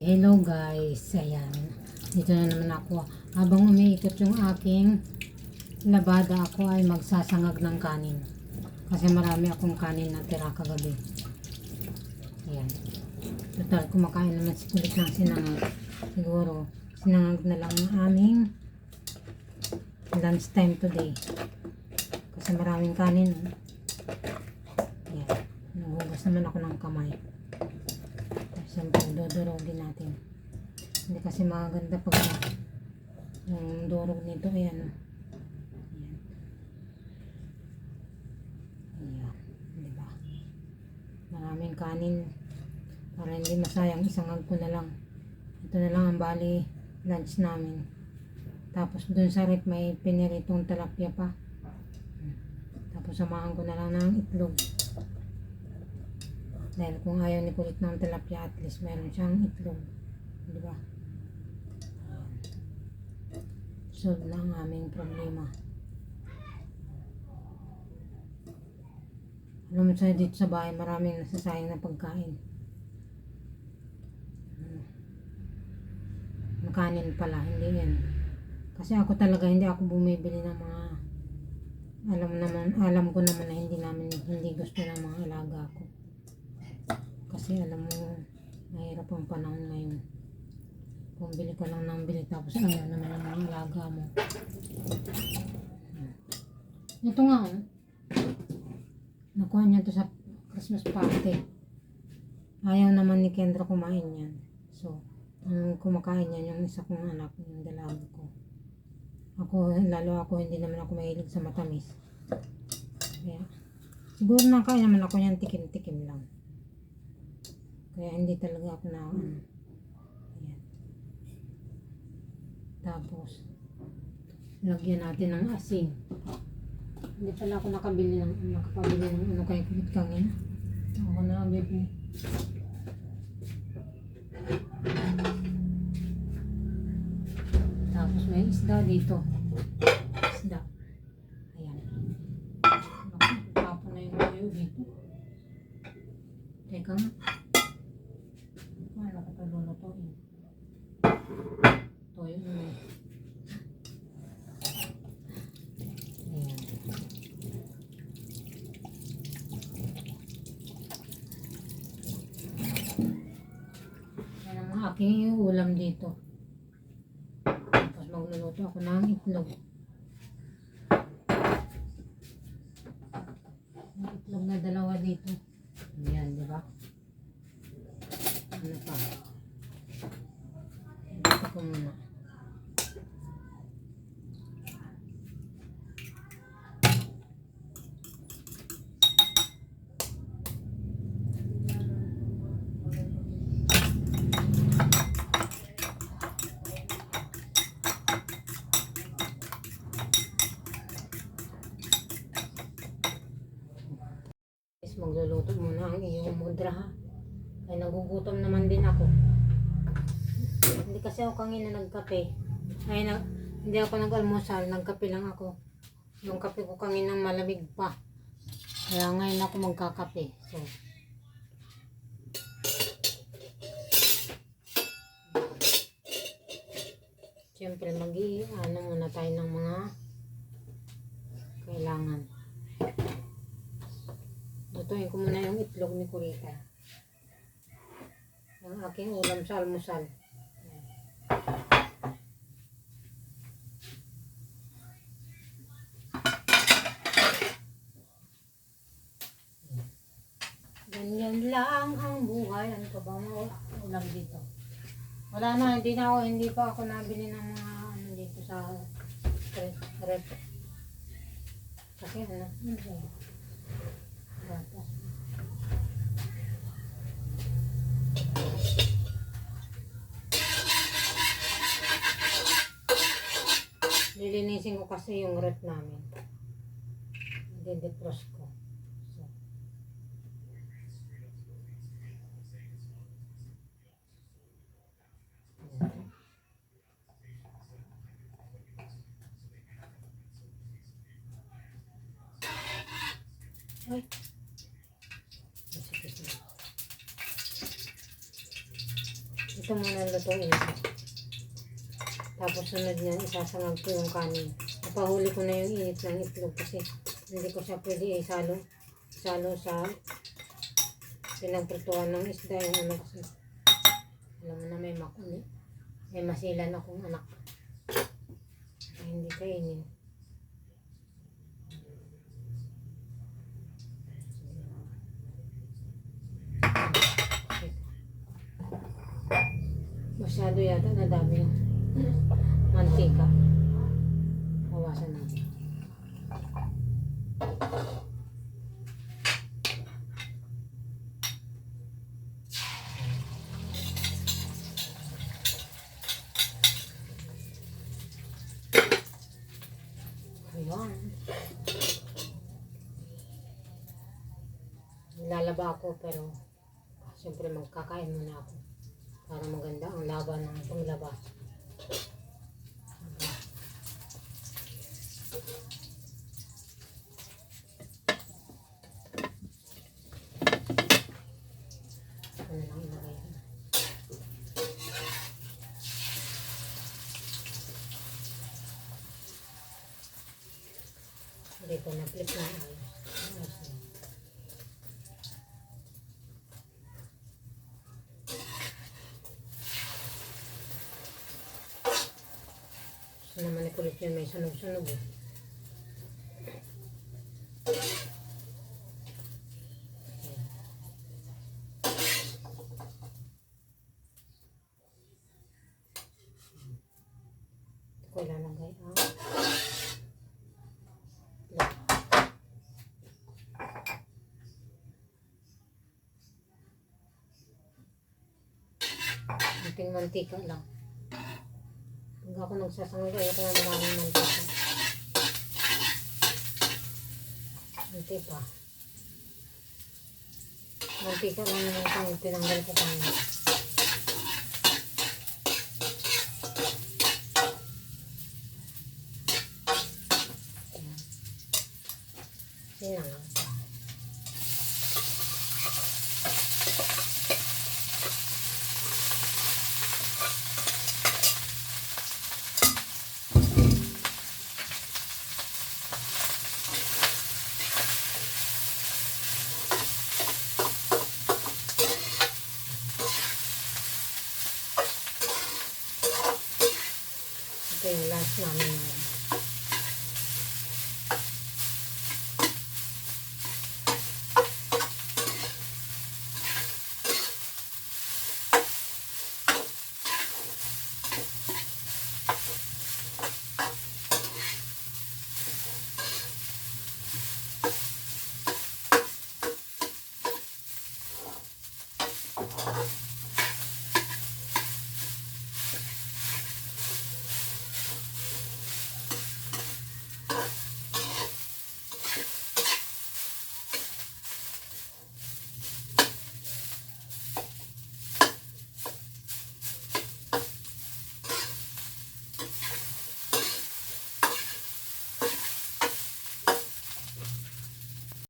Hello guys, ayan. Dito na naman ako. Habang umiikot yung aking labada, ako ay magsasangag ng kanin. Kasi marami akong kanin na tira kagabi. Ayan. Total, kumakain naman si Kulit ng sinangag. Siguro, sinangag na lang ang aming lunch time today. Kasi maraming kanin. Ayan. Naghugas naman ako ng kamay. Siyempre, dodorogin natin. Hindi kasi maganda pag yung dorog nito, ayan. Ayan. Diba? Maraming kanin. Para hindi masayang, isang ko na lang. Ito na lang ang bali lunch namin. Tapos dun sa rep may piniritong tilapia pa. Tapos samahan ko na lang ng itlog. Dahil kung ayaw ni Kulit ng tilapia, at least meron siyang itlog. Diba? Solve na ang aming problema. Alam mo sa'yo, dito sa bahay, maraming nasasayang na pagkain. Makanin pala, hindi yan. Kasi ako talaga, hindi ako bumibili ng mga alam ko naman na hindi gusto ng mga alaga ko. Kasi alam mo, mahirap ang panahon ngayon. Kung bili ka lang ng bili tapos ayaw naman ang mga alaga mo. Ito nga, nakuha niya to sa Christmas party. Ayaw naman ni Kendra kumain yan. So, ang kumakain yan yung isa kong anak, yung dalaga ko. Lalo ako, hindi naman ako mahilig sa matamis. Kaya, siguro nakain naman ako yan, tikim-tikim lang. Kaya hindi talaga ako na ayan. Tapos lagyan natin ng asin. Hindi pala ako nakapabili ng ano kay Kulit kanina. Ako na bebe. Tapos may isda dito. Isda. Ayan. Tapos na yung mayo dito. Teka nga. Ano ko ito lulutuin? Toyo na eh. Ayan. Yan ang aking ulam dito. Tapos magluluto ako ng itlog. May itlog na dalawa dito. Ayan, di ba? Ano pa? Ito ko muna. Magluluto muna ang iyong mudra ha. Ay nagugutom naman din ako. Hindi kasi ako kanina nagkape. Hindi ako nag-almusal, nagkape lang ako. Yung kape ko kanina malamig pa. Kaya ngayon ako magkakape. So, siyempre ano muna tayo ng mga kailangan. Lutuin ko muna yung itlog ni Kulita. Yung aking ulam sa almusal. Ganyan lang ang buhay. Ano pa bang ulam dito? Wala na, hindi pa ako nabili ng mga ano dito sa rep. Kasi ano, gatas. Lilinisin ko kasi yung rep namin. Didepros ko. So. Ay. ito muna lutuin ko. Tapos sunod niyan, isasangag ko yung kanin. Napahuli ko na yung init ng itlog kasi hindi ko siya pwede isalo sa pinagprutuhan ng isda yung ano kasi. Alam mo na may masilan akong anak. Ay, hindi kainin. Masyado yata na dami yung mantika. Bawasan natin. Ayan. Lalaba ako pero siyempre magkakain muna ako para maganda ang laban ng paglaba. Ano lang ilagay ko. Hindi ko na-flip na ayos. Ayos na. So naman ikulit yun, may sunog-sunog eh. Ito ko ilalagay ang kunting mantika lang. Pag ako nagsasangay, ayoko na maraming mantika. Kunti pa. Mantika lang naman kung tinanggal ko kanina. Sinanggal. Ito yung last namin ngayon.